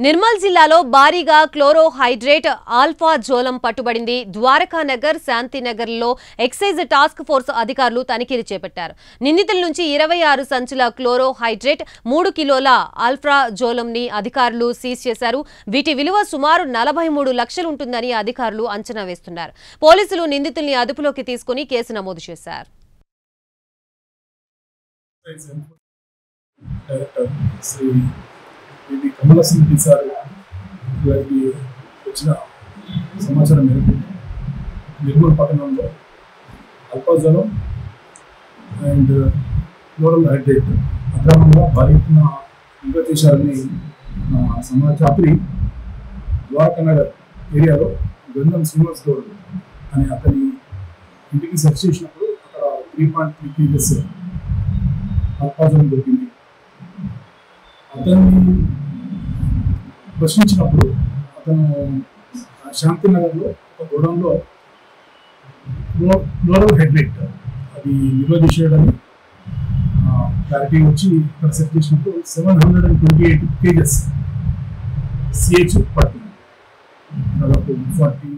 నిర్మల్ జిల్లాలో భారీగా chloral hydrate alprazolam పట్టుబడింది. ద్వారకానగర్, శాంతినగర్లో ఎక్సైజ్ టాస్క్ ఫోర్స్ అధికారులు తనిఖీలు చేపట్టారు. నిందితుల నుంచి 26 సంచుల క్లోరోహైడ్రేట్, 3 కిలోల ఆల్ఫా జోలంని అధికారులు సీజ్ చేశారు. వీటి విలువ సుమారు 43 లక్షలు ఉంటుందని అధికారులు అంచనా వేస్తున్నారు. పోలీసులు నిందితుల్ని అదుపులోకి తీసుకుని కేసు నమోదు చేశారు. ఇది కమల సింగ్ సార్ గారికి వచ్చిన సమాచారం మేరకు నిర్మల్ పట్టణంలో అల్పాజలం అండ్ క్లోరోహైడ్రేట్ అక్రమంగా భారీ ఎత్తున నిల్వ చేశారని సమాచారం. ద్వారకానగర్ ఏరియాలో గంధం శ్రీనివాస్ గౌడ్ అనే అతని ఇంటికి సెర్చ్ చేసినప్పుడు అక్కడ 3.3 kgs అల్పాజలం దొరికింది. అతన్ని ప్రశ్నించినప్పుడు అతను శాంతినగర్లో ఒక గోడౌన్లో క్లోరోహైడ్రేట్ అది నిల్వ చేసేయడని క్లారిటీ వచ్చి ఇక్కడ సెట్ చేసినప్పుడు 728 kgs CH పడుతుంది. దాదాపు 40